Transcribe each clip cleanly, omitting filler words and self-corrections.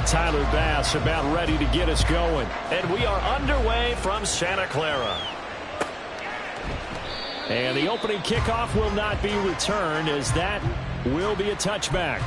Tyler Bass about ready to get us going. And we are underway from Santa Clara. And the opening kickoff will not be returned, as that will be a touchback.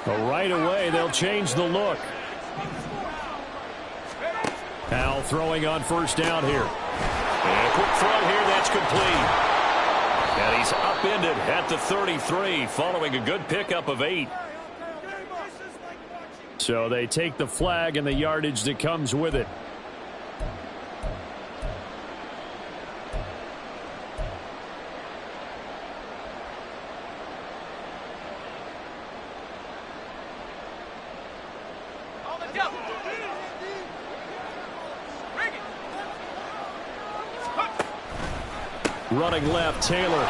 Right away, they'll change the look. Powell throwing on first down here. And a quick throw here, that's complete. And he's upended at the 33, following a good pickup of 8. So they take the flag and the yardage that comes with it. Running left, Taylor.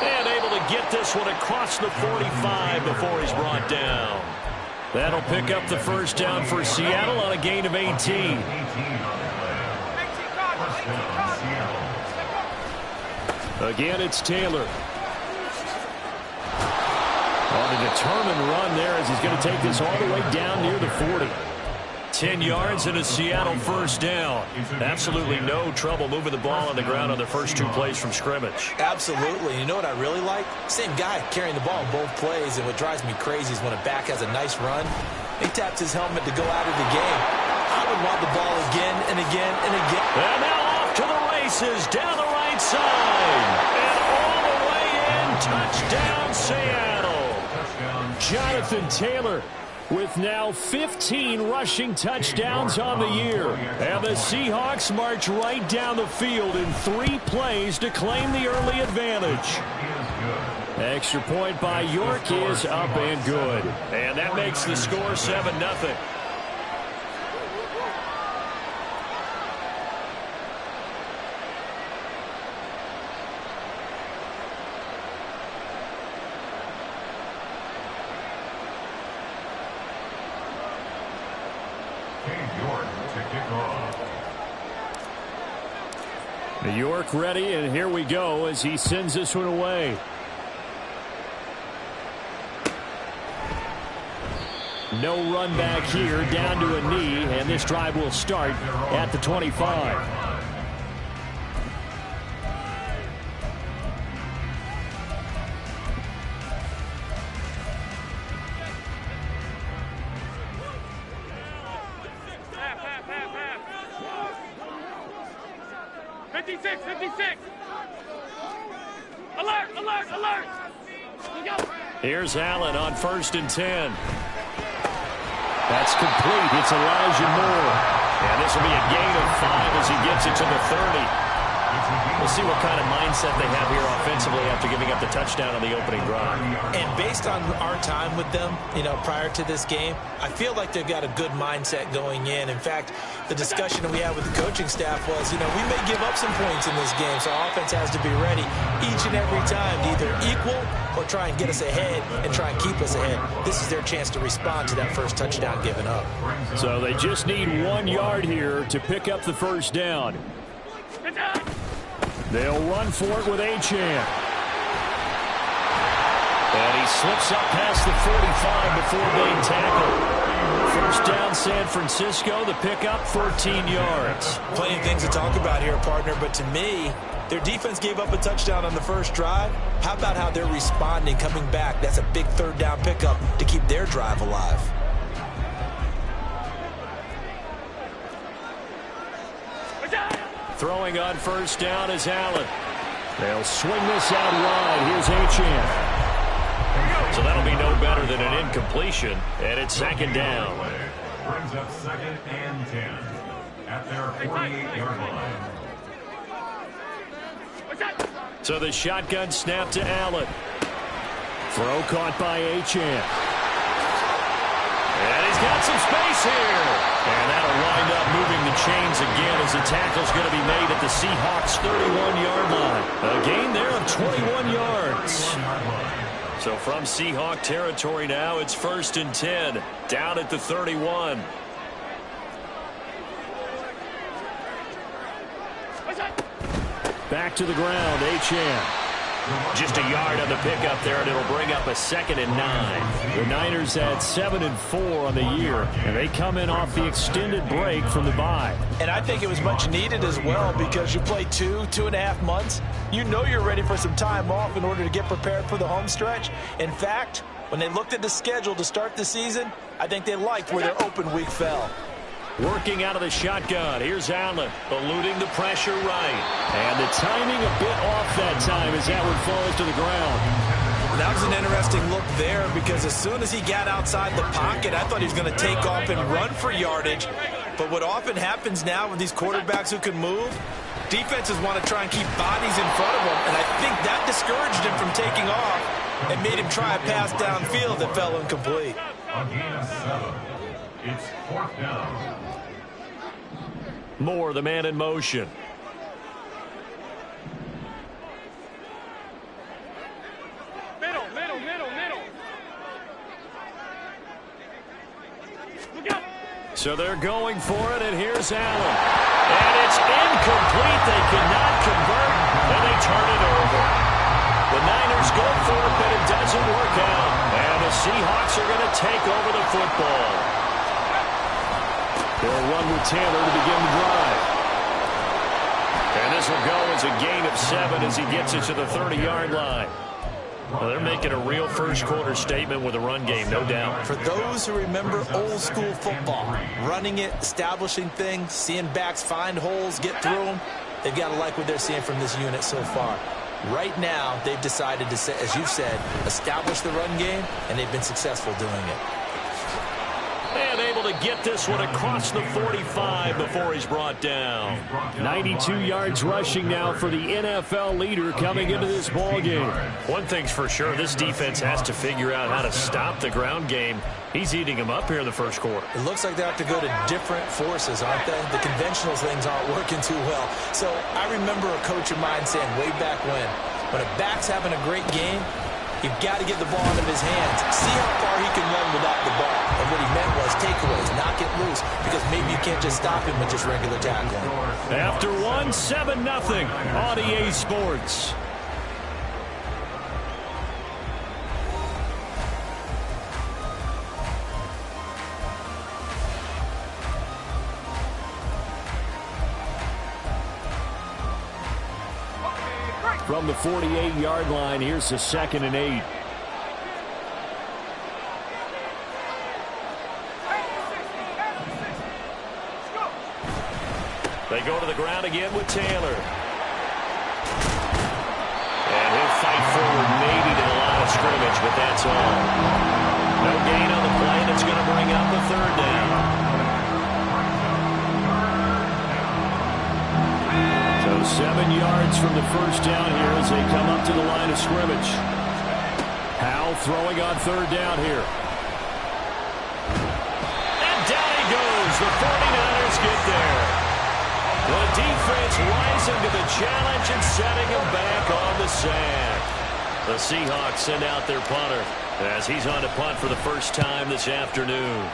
And able to get this one across the 45 before he's brought down. That'll pick up the first down for Seattle on a gain of 18. Again, it's Taylor. On a determined run there, as he's going to take this all the way down near the 40. 10 yards and a Seattle first down. Absolutely no trouble moving the ball on the ground on the first 2 plays from scrimmage. Absolutely. You know what I really like? Same guy carrying the ball both plays, and what drives me crazy is when a back has a nice run, he taps his helmet to go out of the game. I would want the ball again and again and again. And now off to the races down the right side. And all the way in, touchdown Seattle. Jonathan Taylor with now 15 rushing touchdowns on the year. And the Seahawks march right down the field in 3 plays to claim the early advantage. Extra point by York is up and good. And that makes the score 7-0. York ready, and here we go as he sends this one away. No run back here, down to a knee, and this drive will start at the 25. Here's Allen on 1st and 10. That's complete. It's Elijah Moore. And this will be a gain of 5 as he gets it to the 30. We'll see what kind of mindset they have here offensively after giving up the touchdown on the opening drive. And based on our time with them, prior to this game, I feel like they've got a good mindset going in. In fact, the discussion that we had with the coaching staff was, we may give up some points in this game, so our offense has to be ready each and every time to either equal or try and get us ahead and try and keep us ahead. This is their chance to respond to that first touchdown given up. So they just need 1 yard here to pick up the first down. They'll run for it with Achane. And he slips up past the 45 before being tackled. First down, San Francisco. The pickup, 14 yards. Plenty of things to talk about here, partner, but to me, their defense gave up a touchdown on the first drive. How about how they're responding, coming back? That's a big third down pickup to keep their drive alive. Throwing on first down is Allen. They'll swing this out wide. Here's Achane. So that'll be no better than an incompletion, and it's 2nd down. Brings up 2nd and 10 at their 48-yard line. So the shotgun snap to Allen. Throw caught by Achane. And he's got some space here. And that'll wind up moving the chains again as the tackle's going to be made at the Seahawks' 31-yard line. A gain there of 21 yards. So from Seahawk territory now, it's 1st and 10. Down at the 31. Back to the ground, Achane. Just a yard on the pickup there, and it'll bring up a 2nd and 9. The Niners had 7 and 4 on the year, and they come in off the extended break from the bye. And I think it was much needed as well, because you play 2.5 months. You know you're ready for some time off in order to get prepared for the home stretch. In fact, when they looked at the schedule to start the season, I think they liked where their open week fell. Working out of the shotgun. Here's Allen, eluding the pressure right. And the timing a bit off that time as that one falls to the ground. That was an interesting look there, because as soon as he got outside the pocket, I thought he was going to take off and run for yardage. But what often happens now with these quarterbacks who can move, defenses want to try and keep bodies in front of them, and I think that discouraged him from taking off and made him try a pass downfield that fell incomplete. A gain of 7. It's 4th down. Moore, the man in motion. Middle. Look out. So they're going for it, and here's Allen. And it's incomplete. They cannot convert, and they turn it over. The Niners go for it, but it doesn't work out. And the Seahawks are going to take over the football. They'll run with Taylor to begin the drive. And this will go as a gain of 7 as he gets it to the 30-yard line. Well, they're making a real first-quarter statement with a run game, no doubt. For those who remember old-school football, running it, establishing things, seeing backs find holes, get through them, they've got to like what they're seeing from this unit so far. Right now, they've decided to, as you've said, establish the run game, and they've been successful doing it. And able to get this one across the 45 before he's brought down. 92 yards rushing now for the NFL leader coming into this ball game. One thing's for sure, this defense has to figure out how to stop the ground game. He's eating them up here in the first quarter. It looks like they have to go to different forces, aren't they? The conventional things aren't working too well. So I remember a coach of mine saying way back when a back's having a great game, you've got to get the ball out of his hands. See how far he can run without the ball. And what he meant was takeaways, knock it loose, because maybe you can't just stop him with just regular tackling. After 7-0 on EA Sports. From the 48-yard line, here's the 2nd and 8. They go to the ground again with Taylor. And he'll fight forward maybe to the line of scrimmage, but that's all. No gain on the play. That's going to bring up the 3rd down. So 7 yards from the first down here as they come up to the line of scrimmage. Howell throwing on 3rd down here. And down he goes. The 49ers get there. The defense rising to the challenge and setting him back on the sack. The Seahawks send out their punter as he's on to punt for the first time this afternoon.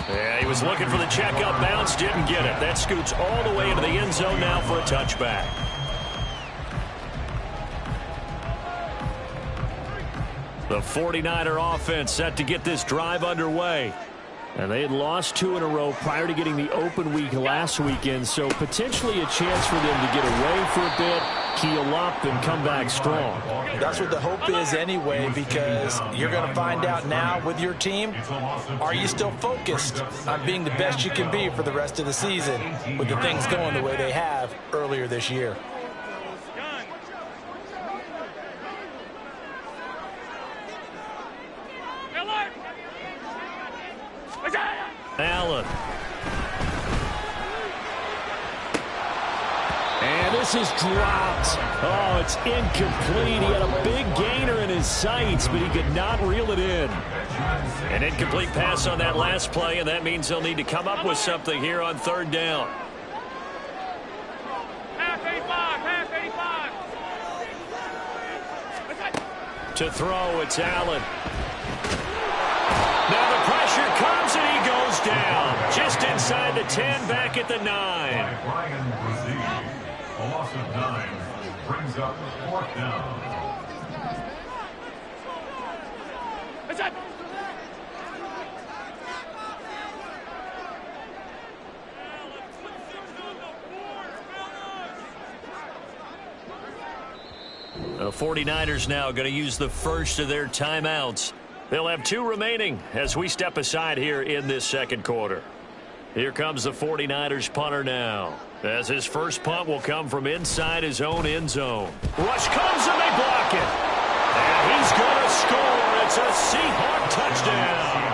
Yeah, he was looking for the checkup bounce, didn't get it. That scoots all the way into the end zone now for a touchback. The 49er offense set to get this drive underway. And they had lost 2 in a row prior to getting the open week last weekend, so potentially a chance for them to get away for a bit, keel up, and come back strong. That's what the hope is anyway, because you're going to find out now with your team, are you still focused on being the best you can be for the rest of the season with the things going the way they have earlier this year? Allen. This is dropped. Oh, it's incomplete. He had a big gainer in his sights, but he could not reel it in. An incomplete pass on that last play, and that means they'll need to come up with something here on third down. Half 85. To throw, it's Allen. Now the pressure comes, and he goes down. Just inside the 10, back at the 9. Rsw9ersy3. A loss of 9 brings up fourth down. The 49ers now going to use the first of their timeouts. They'll have 2 remaining as we step aside here in this second quarter. Here comes the 49ers punter now, as his first punt will come from inside his own end zone. Rush comes and they block it. And he's going to score. It's a Seahawk touchdown.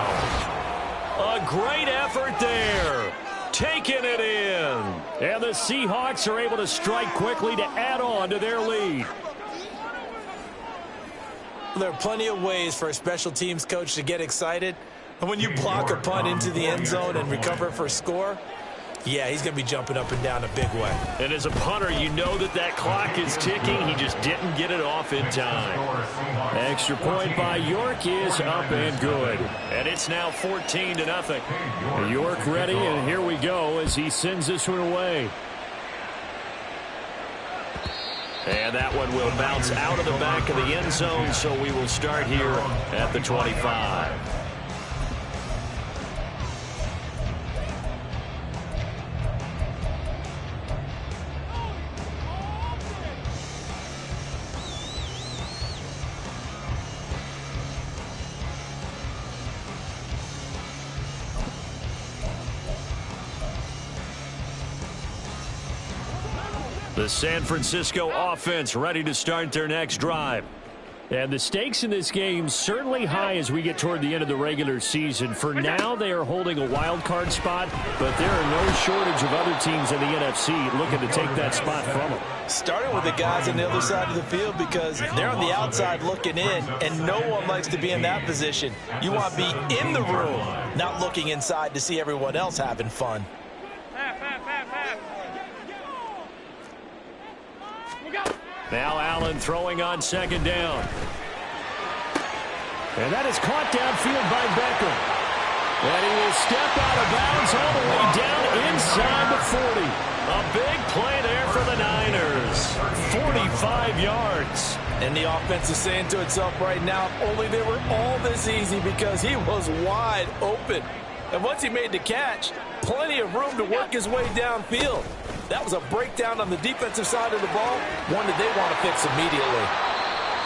A great effort there. Taking it in. And the Seahawks are able to strike quickly to add on to their lead. There are plenty of ways for a special teams coach to get excited. And when you block a punt into the end zone and recover for a score, yeah, he's going to be jumping up and down a big way. And as a punter, you know that clock is ticking. He just didn't get it off in time. Extra point by York is up and good. And it's now 14-0. York ready, and here we go as he sends this one away. And that one will bounce out of the back of the end zone, so we will start here at the 25. The San Francisco offense ready to start their next drive. And the stakes in this game certainly high as we get toward the end of the regular season. For now, they are holding a wild card spot, but there are no shortage of other teams in the NFC looking to take that spot from them. Starting with the guys on the other side of the field because they're on the outside looking in, and no one likes to be in that position. You want to be in the room, not looking inside to see everyone else having fun. Now Allen throwing on second down. And that is caught downfield by Beckham. And he will step out of bounds all the way down inside the 40. A big play there for the Niners. 45 yards. And the offense is saying to itself right now, only they were all this easy because he was wide open. And once he made the catch, plenty of room to work his way downfield. That was a breakdown on the defensive side of the ball, one that they want to fix immediately.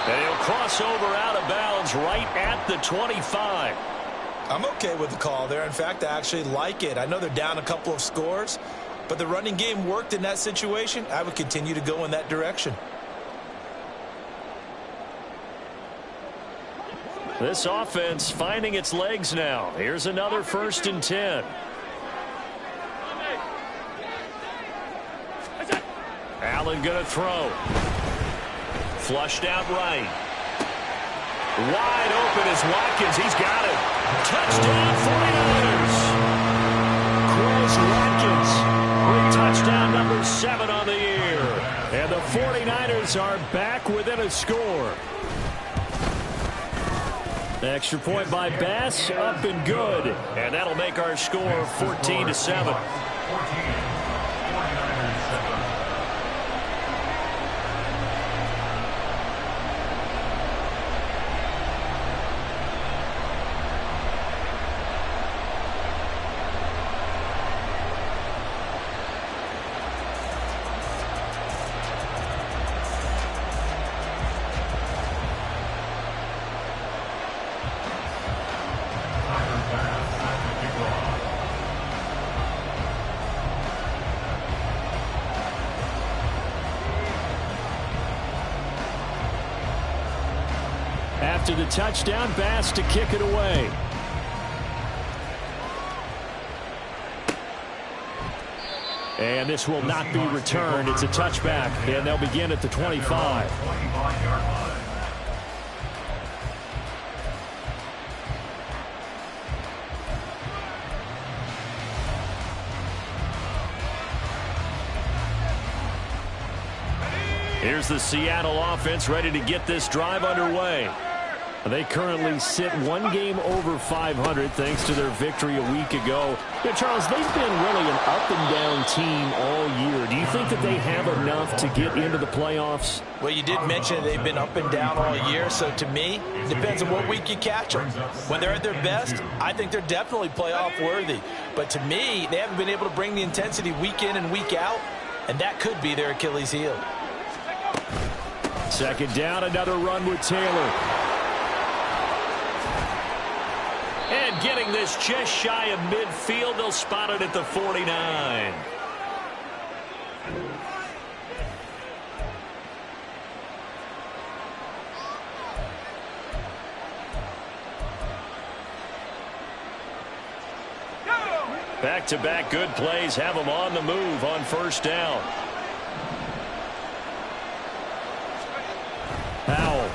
And he'll cross over out of bounds right at the 25. I'm okay with the call there. In fact, I actually like it. I know they're down a couple of scores, but the running game worked in that situation. I would continue to go in that direction. This offense finding its legs now. Here's another 1st and 10. Allen going to throw. Flushed out right. Wide open is Watkins. He's got it. Touchdown 49ers. Chris Watkins with touchdown number 7 on the year. And the 49ers are back within a score. Extra point by Bass, up and good. And that'll make our score 14-7. After the touchdown, Bass to kick it away. And this will not be returned. It's a touchback, and they'll begin at the 25. Here's the Seattle offense ready to get this drive underway. They currently sit one game over 500 thanks to their victory a week ago. Yeah, Charles, they've been really an up-and-down team all year. Do you think that they have enough to get into the playoffs? Well, you did mention they've been up and down all year, so to me, it depends on what week you catch them. When they're at their best, I think they're definitely playoff worthy. But to me, they haven't been able to bring the intensity week in and week out, and that could be their Achilles heel. Second down, another run with Taylor. And getting this just shy of midfield, they'll spot it at the 49. Back-to-back good plays have them on the move on first down. Powell.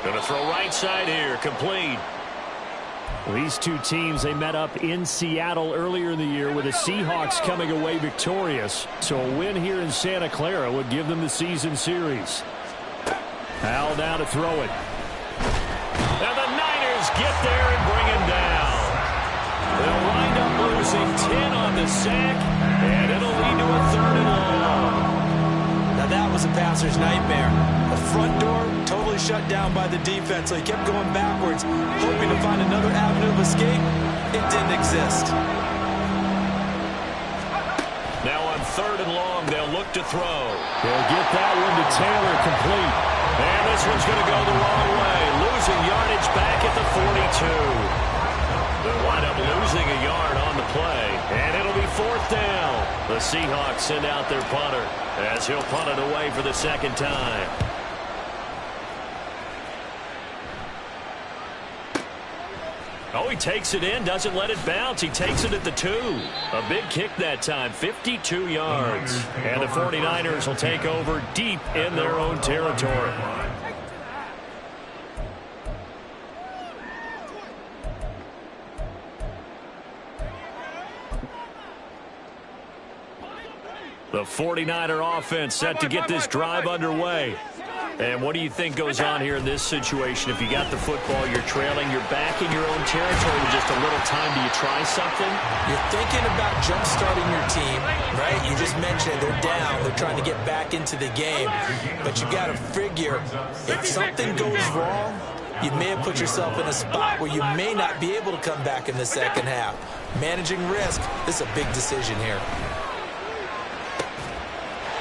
Going to throw right side here, complete. These two teams, they met up in Seattle earlier in the year with the Seahawks coming away victorious. So a win here in Santa Clara would give them the season series. Powell now to throw it. And the Niners get there and bring him down. They'll wind up losing 10 on the sack, and it'll lead to a 3rd and long. Now that was a passer's nightmare. The front door totally shut down by the defense, so he kept going backwards, hoping to find another avenue of escape. It didn't exist. Now on 3rd and long, they'll look to throw. They'll get that one to Taylor, complete. And this one's going to go the wrong way, losing yardage back at the 42. They'll wind up losing a yard on the play, and it'll be 4th down. The Seahawks send out their punter as he'll punt it away for the 2nd time. Oh, he takes it in, doesn't let it bounce. He takes it at the 2. A big kick that time, 52 yards. And the 49ers will take over deep in their own territory. The 49er offense set to get this drive underway. And what do you think goes on here in this situation? If you got the football, you're trailing, you're back in your own territory with just a little time. Do you try something? You're thinking about jump-starting your team, right? You just mentioned they're down. They're trying to get back into the game. But you got to figure, if something goes wrong, you may have put yourself in a spot where you may not be able to come back in the second half. Managing risk, this is a big decision here.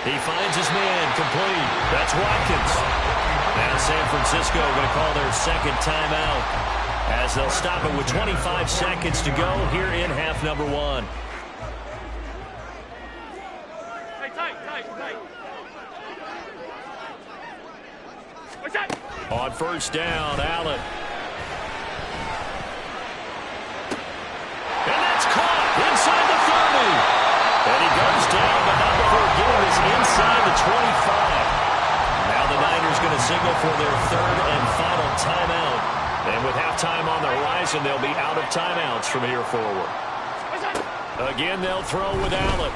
He finds his man, complete. That's Watkins. Now San Francisco going to call their 2nd timeout as they'll stop it with 25 seconds to go here in half number 1. On first down, Allen. And that's caught inside the 30. And he goes down, but not before getting this inside the 25. Now the Niners going to signal for their 3rd and final timeout. And with halftime on the horizon, they'll be out of timeouts from here forward. Again, they'll throw with Allen.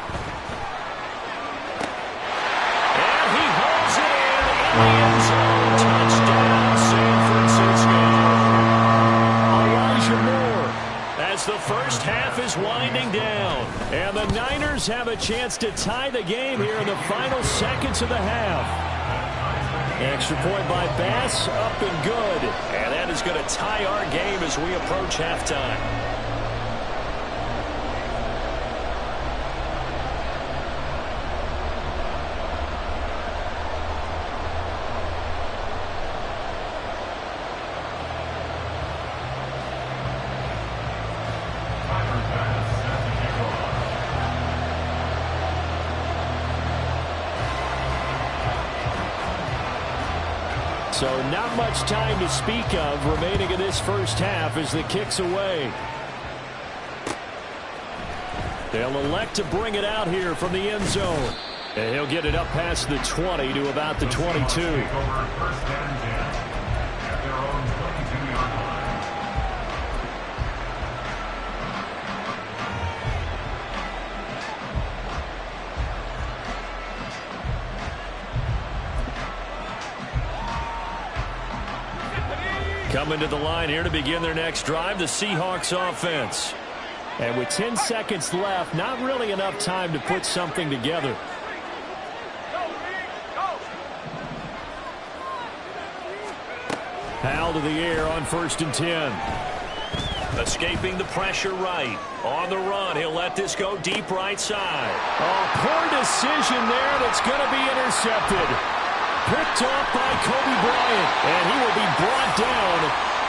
And he holds it in the end zone. Touchdown, San Francisco. Elijah Moore. As the first half is winding down. And the Niners have a chance to tie the game here in the final seconds of the half. Extra point by Bass, up and good. And that is going to tie our game as we approach halftime. So not much time to speak of remaining in this first half as the kick's away. They'll elect to bring it out here from the end zone. And he'll get it up past the 20 to about the 22. First and 10 at their own 22-yard line. Coming to the line here to begin their next drive, the Seahawks offense. And with 10 seconds left, not really enough time to put something together. Powell to the air on 1st and 10. Escaping the pressure right. On the run, he'll let this go deep right side. Oh, poor decision there that's going to be intercepted. Picked off by Kobe Bryant, and he will be brought down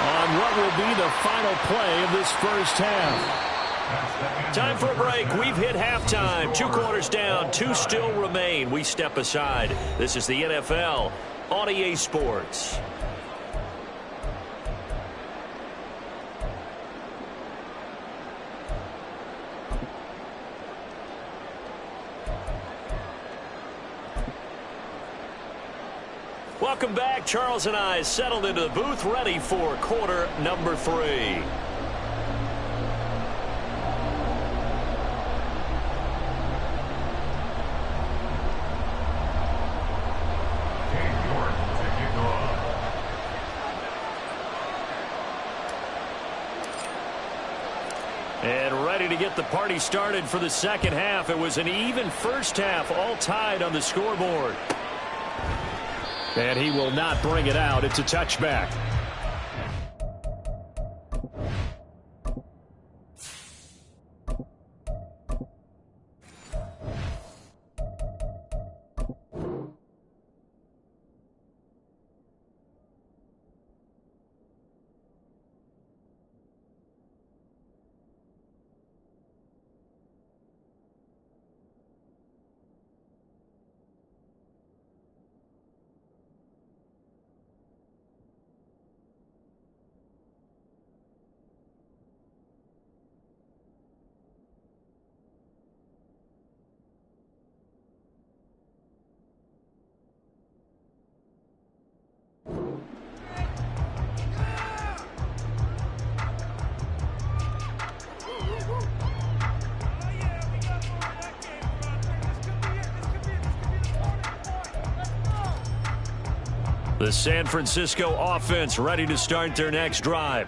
on what will be the final play of this first half. Time for a break. We've hit halftime. 2 quarters down, 2 still remain. We step aside. This is the NFL on EA Sports. Welcome back. Charles and I settled into the booth, ready for quarter number 3. And ready to get the party started for the second half. It was an even first half, all tied on the scoreboard. And he will not bring it out. It's a touchback. The San Francisco offense ready to start their next drive.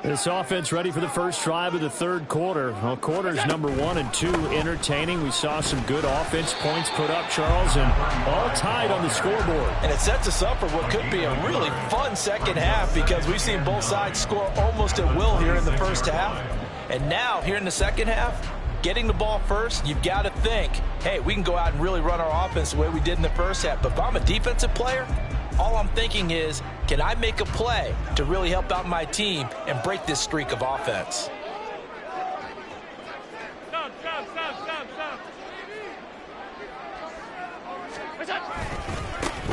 This offense ready for the first drive of the third quarter. Well, quarters number 1 and 2 entertaining. We saw some good offense points put up, Charles, and all tied on the scoreboard. And it sets us up for what could be a really fun second half because we've seen both sides score almost at will here in the first half. And now, here in the second half, getting the ball first, you've got to think, hey, we can go out and really run our offense the way we did in the first half. But if I'm a defensive player, all I'm thinking is, can I make a play to really help out my team and break this streak of offense?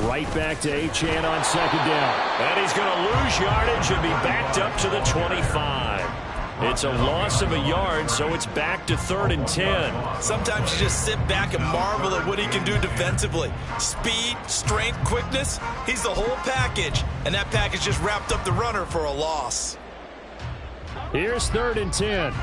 Right back to Achane on second down. And he's going to lose yardage and be backed up to the 25. It's a loss of a yard, so it's back to 3rd and 10. Sometimes you just sit back and marvel at what he can do defensively. Speed, strength, quickness, he's the whole package. And that package just wrapped up the runner for a loss. Here's 3rd and 10.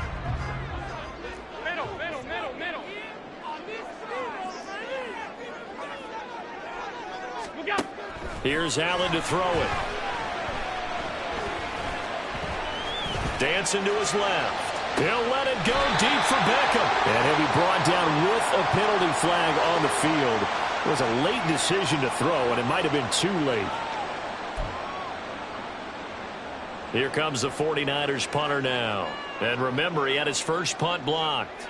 Here's Allen to throw it. Dancing to his left. He'll let it go deep for Beckham. And he'll be brought down with a penalty flag on the field. It was a late decision to throw, and it might have been too late. Here comes the 49ers punter now. And remember, he had his first punt blocked.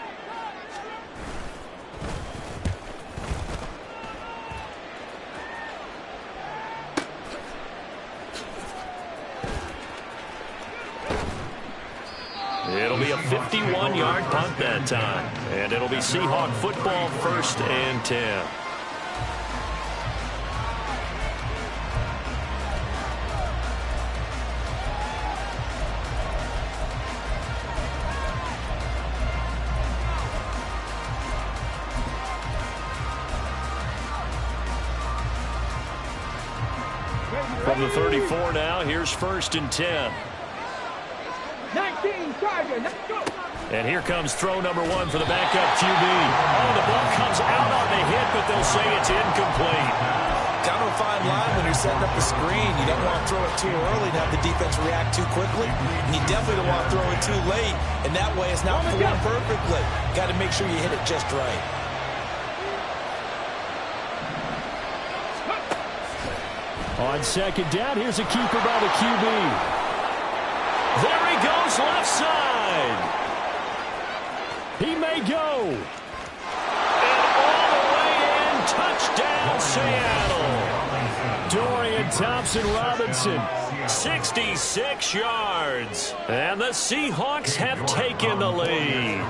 It'll be a 51-yard punt that time. And it'll be Seahawk football, 1st and 10. From the 34 now, here's 1st and 10. 19 Charger, let's go. And here comes throw number 1 for the backup QB. Oh, the ball comes out on the hit, but they'll say it's incomplete. Kind of a fine line when you're setting up a screen. You don't want to throw it too early and have the defense react too quickly. And you definitely don't want to throw it too late, and that way it's not formed perfectly. Got to make sure you hit it just right. On 2nd down, here's a keeper by the QB. There he goes, left side. He may go. And all the way in, touchdown, Seattle. Dorian Thompson-Robinson. 66 yards. And the Seahawks have taken the lead.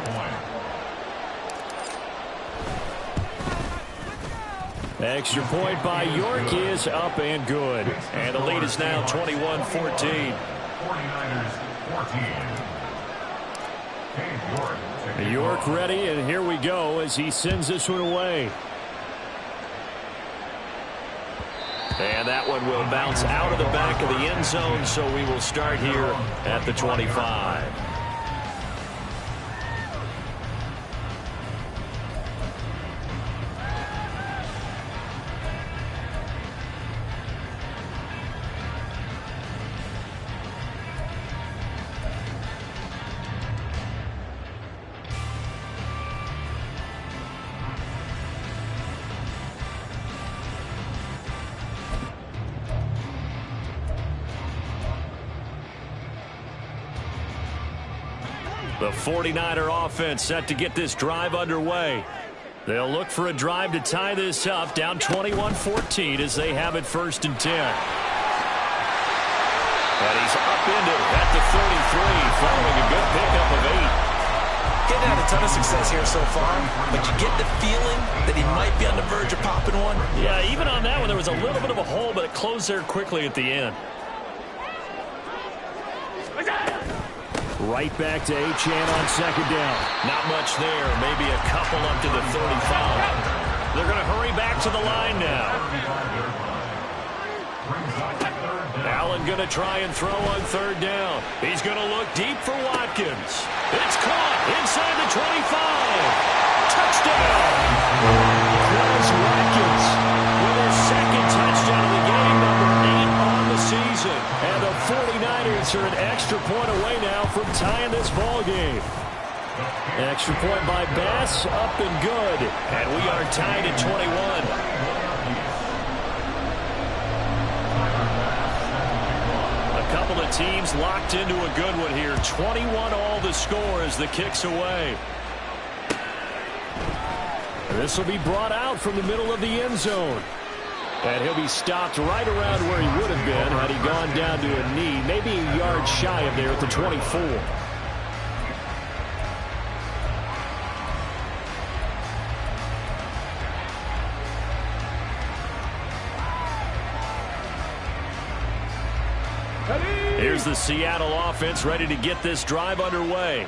Extra point by York is up and good. And the lead is now 21-14. 49ers 14. York ready, and here we go as he sends this one away. And that one will bounce out of the back of the end zone, so we will start here at the 25. The 49er offense set to get this drive underway. They'll look for a drive to tie this up, down 21-14 as they have it 1st and 10. And he's upended at the 33 following a good pickup of 8. Getting had a ton of success here so far, but you get the feeling that he might be on the verge of popping one. Yeah, even on that one, there was a little bit of a hole, but it closed there quickly at the end. Right back to Achane on 2nd down. Not much there. Maybe a couple up to the 35. They're going to hurry back to the line now. Allen going to try and throw on 3rd down. He's going to look deep for Watkins. It's caught inside the 25. Touchdown! Chris Watkins with his 2nd touchdown of the game, number 8 on the season. And the 49ers are an extra point away now from tying this ball game. Extra point by Bass, up and good. And we are tied at 21. A couple of teams locked into a good one here. 21 all the score as the kick's away. This will be brought out from the middle of the end zone. And he'll be stopped right around where he would have been had he gone down to a knee, maybe a yard shy of there at the 24. Here's the Seattle offense ready to get this drive underway.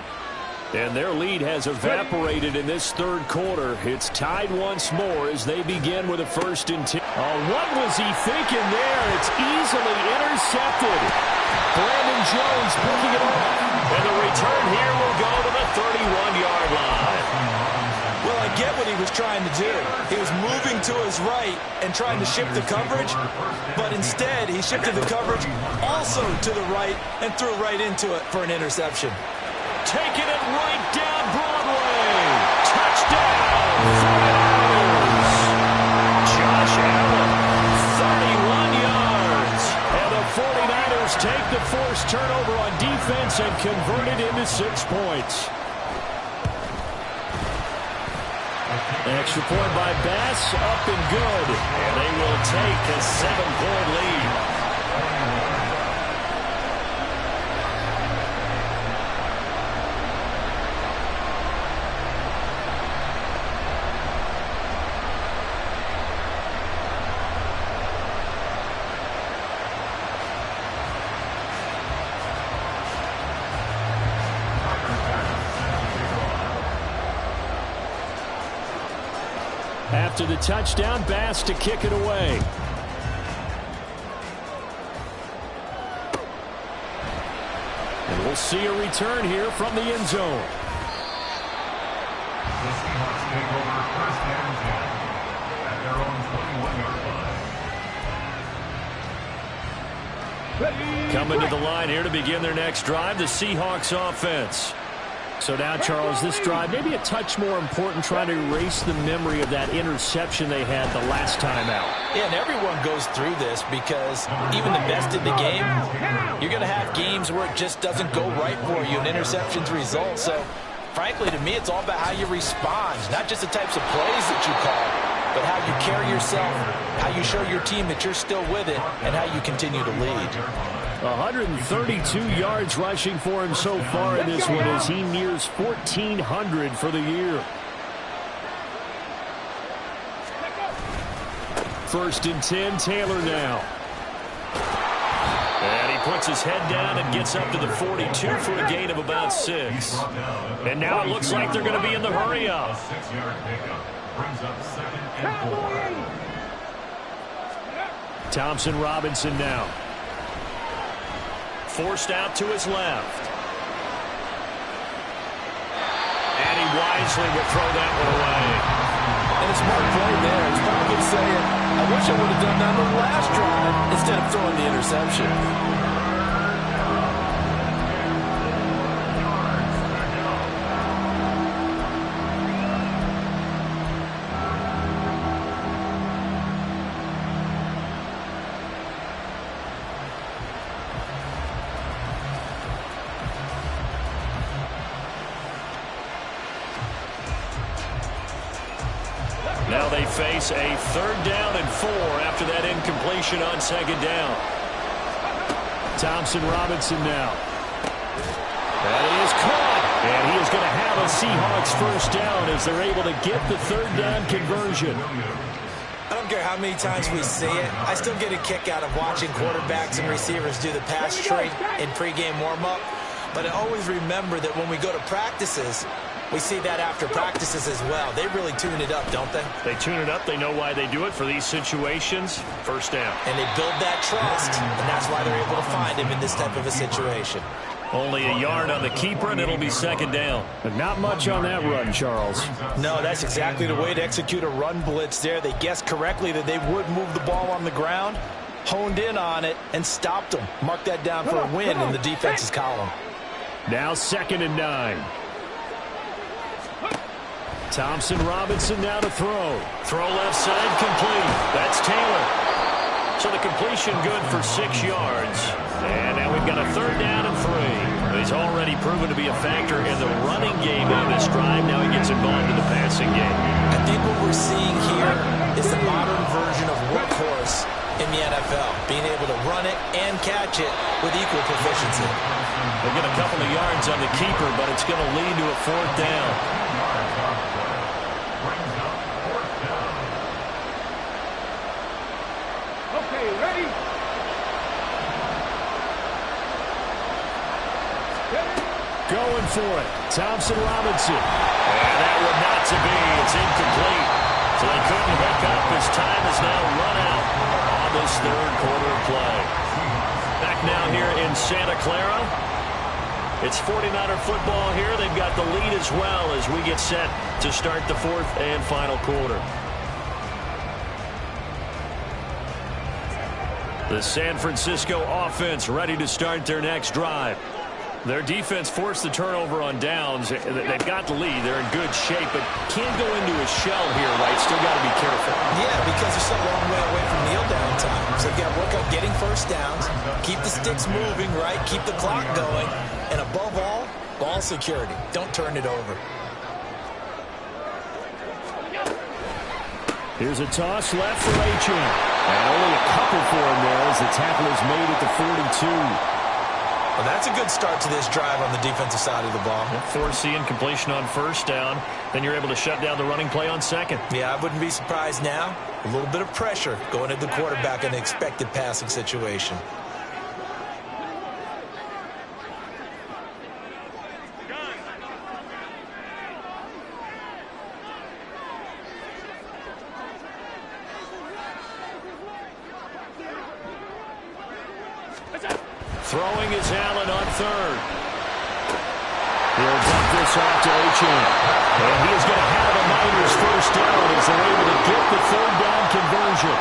And their lead has evaporated in this 3rd quarter. It's tied once more as they begin with a 1st and 10. Oh, what was he thinking there? It's easily intercepted. Brandon Jones picking it up. And the return here will go to the 31-yard line. Well, I get what he was trying to do. He was moving to his right and trying to shift the coverage, but instead he shifted the coverage also to the right and threw right into it for an interception. Taking it right down Broadway. Touchdown! Josh Allen, 31 yards. And the 49ers take the forced turnover on defense and convert it into 6 points. Extra point by Bass, up and good. And they will take a 7-point lead. After the touchdown, Bass to kick it away. We'll see a return here from the end zone. The Seahawks take over first and 10 at their own 21-yard line. Coming to the line here to begin their next drive, the Seahawks offense. So now, Charles, this drive maybe a touch more important, trying to erase the memory of that interception they had the last time out. Yeah, and everyone goes through this because even the best in the game, you're going to have games where it just doesn't go right for you and interceptions result. So, frankly, to me, it's all about how you respond, not just the types of plays that you call, but how you carry yourself, how you show your team that you're still with it, and how you continue to lead. 132 yards rushing for him so far in this one as he nears 1,400 for the year. First and 10, Taylor now. And he puts his head down and gets up to the 42 for a gain of about 6. And now it looks like they're going to be in the hurry-up. A 6-yard pickup brings up 2nd and 4. Thompson Robinson now. Forced out to his left. And he wisely will throw that one away. And a smart play there. It's probably saying, I wish I would have done that on the last drive instead of throwing the interception. Now they face a 3rd down and 4 after that incompletion on 2nd down. Thompson Robinson now. That is caught. And he is going to have a Seahawks first down as they're able to get the 3rd down conversion. I don't care how many times we see it. I still get a kick out of watching quarterbacks and receivers do the pass tree in pregame warm-up. But I always remember that when we go to practices, we see that after practices as well. They really tune it up, don't they? They tune it up. They know why they do it for these situations. First down. And they build that trust, and that's why they're able to find him in this type of a situation. Only a yard on the keeper, and it'll be 2nd down. But not much on that run, Charles. No, that's exactly the way to execute a run blitz there. They guessed correctly that they would move the ball on the ground, honed in on it, and stopped them. Mark that down for a win in the defense's column. Now 2nd and 9. Thompson Robinson now to throw. Throw left side, complete. That's Taylor. So the completion good for 6 yards. And now we've got a 3rd down and 3. He's already proven to be a factor in the running game on this drive. Now he gets involved in the passing game. I think what we're seeing here is the modern version of workhorse in the NFL, being able to run it and catch it with equal proficiency. They'll get a couple of yards on the keeper, but it's going to lead to a 4th down. Okay, ready? Going for it. Thompson Robinson. And that one not to be. It's incomplete. So they couldn't hook up. His time is now run out on this 3rd quarter of play. Back now here in Santa Clara. It's 49er football here. They've got the lead as well as we get set to start the 4th and final quarter. The San Francisco offense ready to start their next drive. Their defense forced the turnover on downs. They've got the lead. They're in good shape, but can't go into a shell here, right? Still got to be careful. Yeah, because they're still a long way away from kneel down time. So they've got to work on getting first downs, keep the sticks moving, right? Keep the clock going. And above all, ball security. Don't turn it over. Here's a toss left for Achane. And only a couple for him there as the tackle is made at the 42. Well, that's a good start to this drive on the defensive side of the ball. Force incompletion on 1st down. Then you're able to shut down the running play on 2nd. Yeah, I wouldn't be surprised now. A little bit of pressure going at the quarterback in an expected passing situation. Throwing is Allen on 3rd. He'll dump this off to Achane. And he is going to have a Niners first down as they're able to get the third down conversion.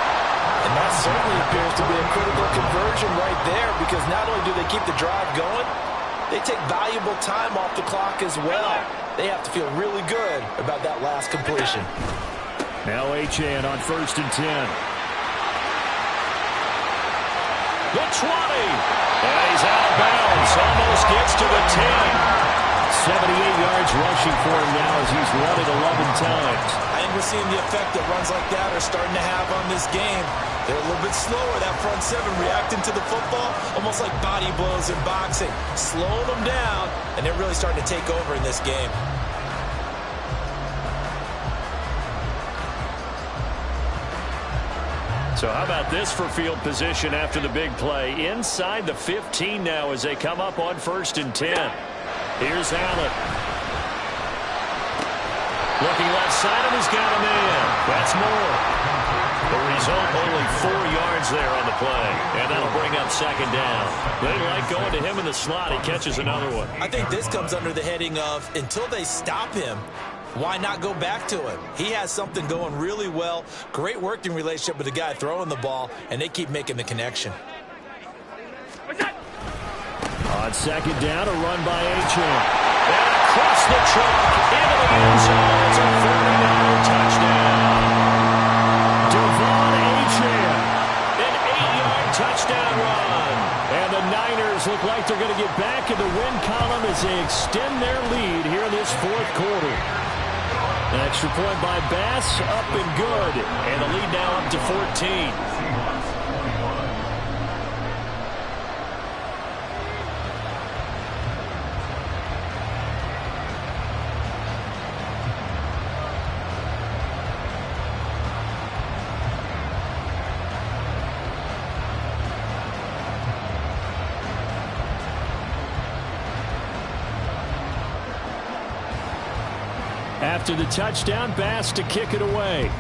And that certainly appears to be a critical conversion right there, because not only do they keep the drive going, they take valuable time off the clock as well. They have to feel really good about that last completion. Now Achane on 1st and 10. The 20. And he's out of bounds. Almost gets to the 10. 78 yards rushing for him now as he's run it 11 times. I think we're seeing the effect that runs like that are starting to have on this game. They're a little bit slower, that front seven, reacting to the football, almost like body blows in boxing. Slowing them down, and they're really starting to take over in this game. So how about this for field position after the big play? Inside the 15 now as they come up on 1st and 10. Here's Allen. Looking left side of he's got a man. That's more. The result, only 4 yards there on the play. And that'll bring up 2nd down. They like going to him in the slot. He catches another one. I think this comes under the heading of, until they stop him, why not go back to him? He has something going really well. Great working relationship with the guy throwing the ball, and they keep making the connection. On 2nd down, a run by Achane. And across the trunk, into the end zone. It's a 49er touchdown. Devon Achane, an 8-yard touchdown run. And the Niners look like they're going to get back in the win column as they extend their lead here in this 4th quarter. An extra point by Bass, up and good. And the lead now up to 14. After the touchdown, Bass to kick it away.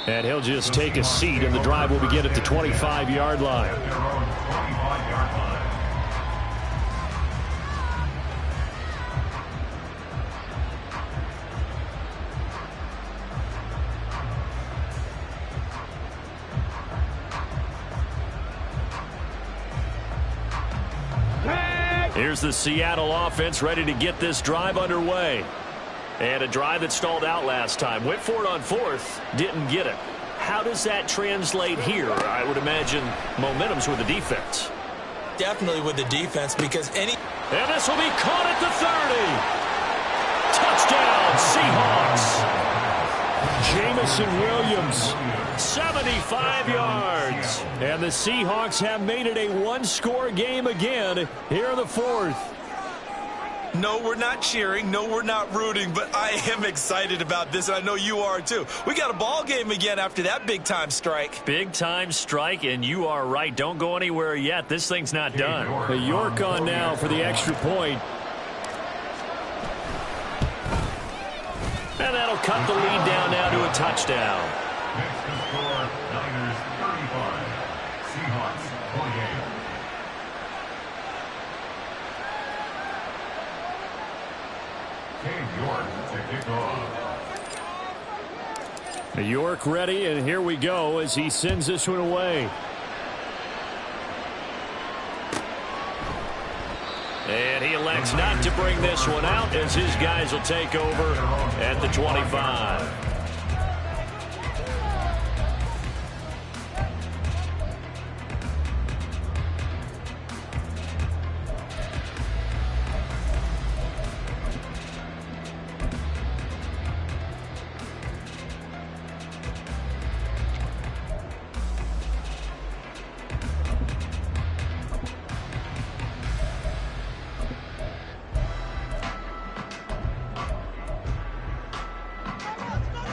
And he'll just take a seat, and the drive will begin at the 25-yard line. Here's the Seattle offense ready to get this drive underway. And a drive that stalled out last time. Went for it on 4th, didn't get it. How does that translate here? I would imagine momentum's with the defense. Definitely with the defense, because any... And this will be caught at the 30. Touchdown, Seahawks. Jamison Williams, 75 yards. And the Seahawks have made it a one-score game again here in the 4th. No, we're not cheering. No, we're not rooting, but I am excited about this, and I know you are too. We got a ball game again after that big-time strike. Big-time strike, and you are right. Don't go anywhere yet. This thing's not done. The York on now for the extra point. And that'll cut the lead down now to a touchdown. Next to score, Niners 35, Seahawks 28. York to kick off. York ready, and here we go as he sends this one away. And he elects not to bring this one out as his guys will take over at the 25.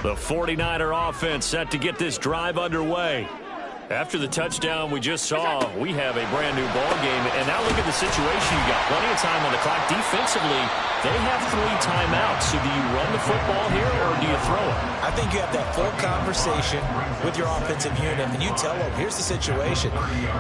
The 49er offense set to get this drive underway. After the touchdown we just saw, we have a brand new ball game. And now look at the situation. You got plenty of time on the clock. Defensively, they have 3 timeouts. So do you run the football here or do you throw it? I think you have that full conversation with your offensive unit, and you tell them, here's the situation.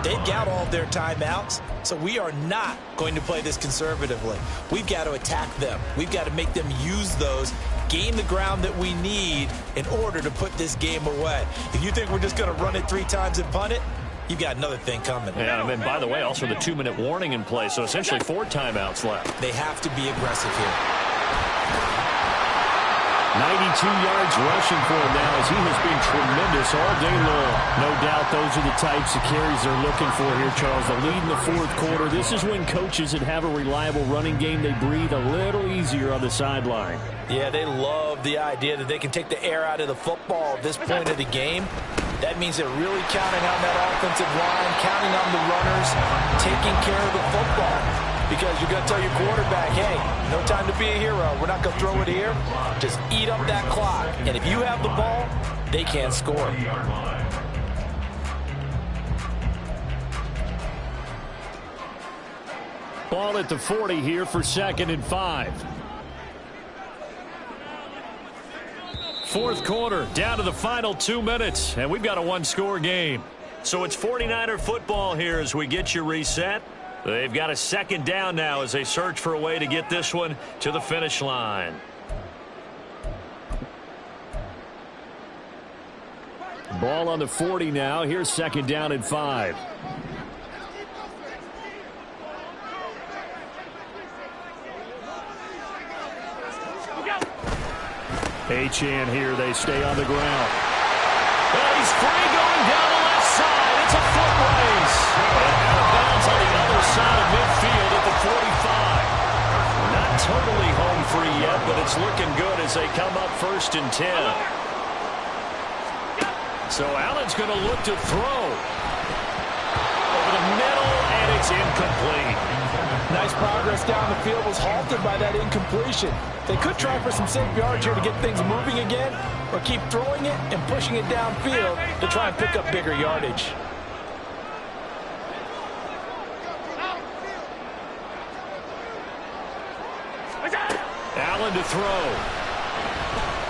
They've got all of their timeouts, so we are not going to play this conservatively. We've got to attack them. We've got to make them use those, gain the ground that we need in order to put this game away. If you think we're just going to run it 3 times and punt it, you've got another thing coming. Yeah, and by the way, also the 2-minute warning in play, so essentially 4 timeouts left. They have to be aggressive here. 92 yards rushing for him now as he has been tremendous all day long. No doubt those are the types of carries they're looking for here, Charles. The lead in the 4th quarter. This is when coaches that have a reliable running game, they breathe a little easier on the sideline. Yeah, they love the idea that they can take the air out of the football at this point of the game. That means they're really counting on that offensive line, counting on the runners, taking care of the football. Because you're going to tell your quarterback, hey, no time to be a hero. We're not going to throw it here. Just eat up that clock. And if you have the ball, they can't score. Ball at the 40 here for 2nd and 5. 4th quarter, down to the final 2 minutes, and we've got a 1-score game. So it's 49er football here as we get you reset. They've got a 2nd down now as they search for a way to get this one to the finish line. Ball on the 40 now. Here's 2nd down and 5. Achane here. They stay on the ground. Well, he's free going down the left side. It's a foot race. And out of bounds on the other side of midfield at the 45. Not totally home free yet, but it's looking good as they come up 1st and 10. So Allen's going to look to throw. Over the middle, and it's incomplete. Nice progress down the field, was halted by that incompletion. They could try for some safe yards here to get things moving again, or keep throwing it and pushing it downfield to try and pick up bigger yardage. Allen to throw.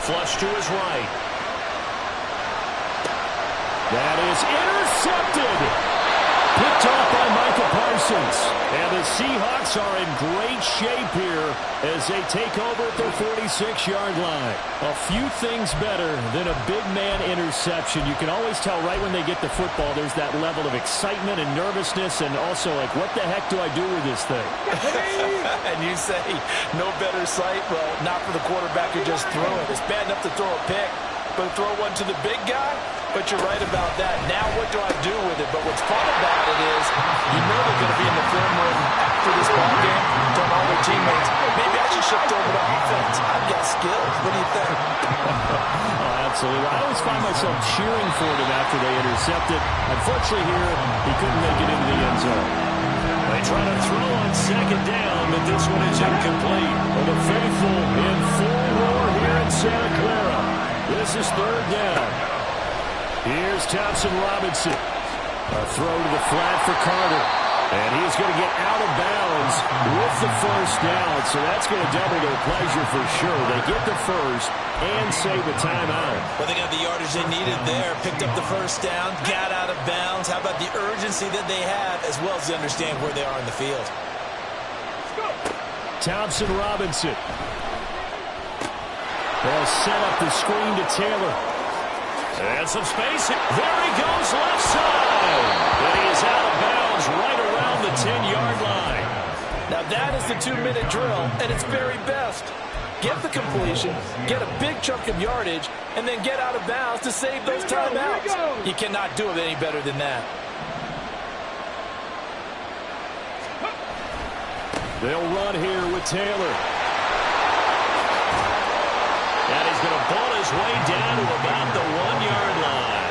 Flush to his right. That is intercepted. Picked off by Micah Parsons. And the Seahawks are in great shape here as they take over at their 46-yard line. A few things better than a big man interception. You can always tell right when they get the football, there's that level of excitement and nervousness and also like, what the heck do I do with this thing? And you say, no better sight? Well, not for the quarterback who just threw it. It's bad enough to throw a pick, but throw one to the big guy? But you're right about that. Now what do I do with it? But what's fun about it is you know they're going to be in the film room after this ball game, telling all their teammates, maybe I should shift over to offense. I've got skills. What do you think? Oh, absolutely. I always find myself cheering for them after they intercept it. Unfortunately here, he couldn't make it into the end zone. They try to throw on 2nd down, but this one is incomplete. Well, the faithful in full roar here in Santa Clara. This is 3rd down. Here's Thompson Robinson. A throw to the flat for Carter. And he's going to get out of bounds with the 1st down. So that's going to double their pleasure for sure. They get the 1st and save a timeout. Well, they got the yardage they needed there. Picked up the 1st down, got out of bounds. How about the urgency that they have as well as they understand where they are in the field? Thompson Robinson. They'll set up the screen to Taylor. And some space. There he goes left side. And he is out of bounds right around the 10-yard line. Now that is the 2-minute drill at its very best. Get the completion, get a big chunk of yardage, and then get out of bounds to save those timeouts. You cannot do it any better than that. They'll run here with Taylor. And he's going to ball his way down to about the 1-yard line.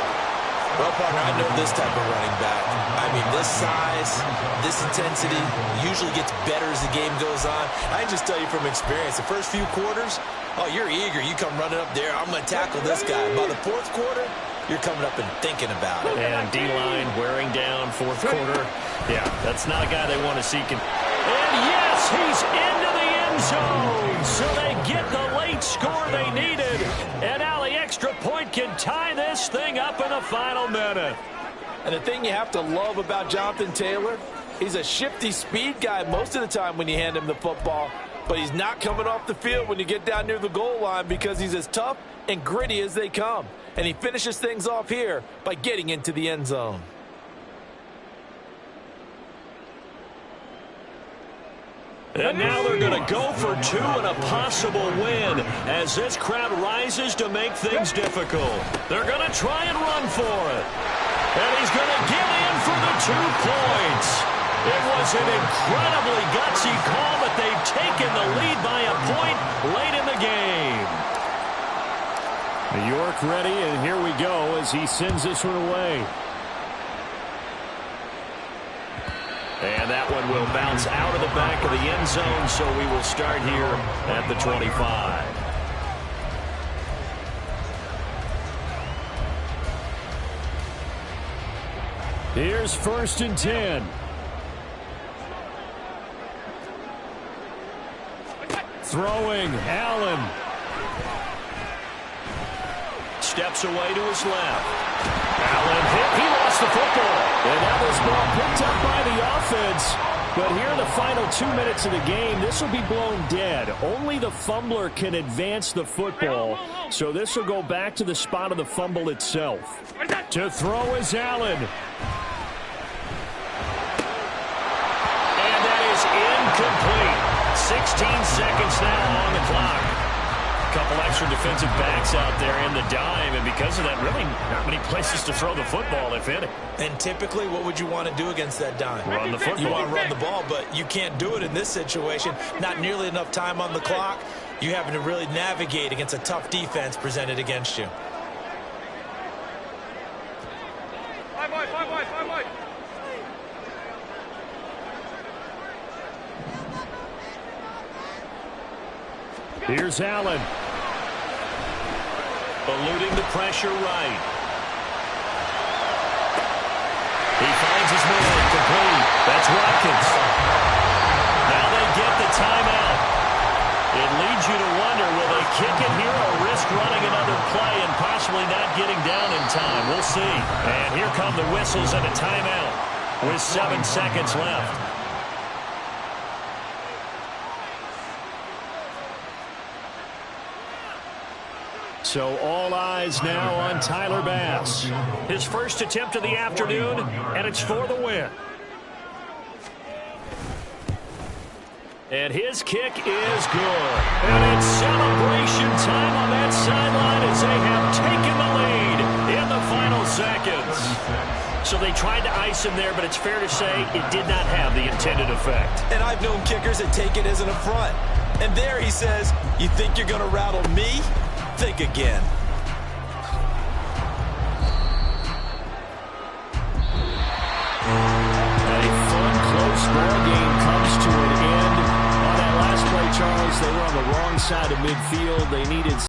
Well, partner, I know this type of running back. I mean, this size, this intensity usually gets better as the game goes on. I can just tell you from experience, the first few quarters, oh, you're eager. You come running up there, I'm going to tackle this guy. By the 4th quarter, you're coming up and thinking about it. And D-line wearing down fourth quarter. Yeah, that's not a guy they want to see. And yes, he's into the end zone. So they get the late score they needed. And now the extra point can tie this thing up in the final minute. And the thing you have to love about Jonathan Taylor, he's a shifty speed guy most of the time when you hand him the football. But he's not coming off the field when you get down near the goal line because he's as tough and gritty as they come. And he finishes things off here by getting into the end zone. And now they're going to go for two and a possible win as this crowd rises to make things difficult. They're going to try and run for it. And he's going to get in for the 2 points. It was an incredibly gutsy call, but they've taken the lead by a point late in the game. New York ready, and here we go as he sends this one away. And that one will bounce out of the back of the end zone, so we will start here at the 25. Here's 1st and 10. Throwing, Allen. Steps away to his left. Allen hit. He lost the football. And now this ball picked up by the offense. But here in the final 2 minutes of the game, this will be blown dead. Only the fumbler can advance the football. So this will go back to the spot of the fumble itself. To throw is Allen. And that is incomplete. 16 seconds now on the clock. A couple extra defensive backs out there in the dime, and because of that, really not many places to throw the football, if any. And typically, what would you want to do against that dime? Run the football. You want to run the ball, but you can't do it in this situation. Not nearly enough time on the clock. You having to really navigate against a tough defense presented against you. Five wide. Here's Allen. Eluding the pressure right. He finds his man complete. That's Watkins. Now they get the timeout. It leads you to wonder, will they kick it here or risk running another play and possibly not getting down in time? We'll see. And here come the whistles and a timeout with 7 seconds left. So all eyes now on Tyler Bass. His first attempt of the afternoon, and it's for the win. And his kick is good. And it's celebration time on that sideline as they have taken the lead in the final seconds. So they tried to ice him there, but it's fair to say it did not have the intended effect. And I've known kickers that take it as an affront. And there he says, you think you're going to rattle me? Think again. A fun, close ball game comes to an end. On that last play, Charles, they were on the wrong side of midfield. They needed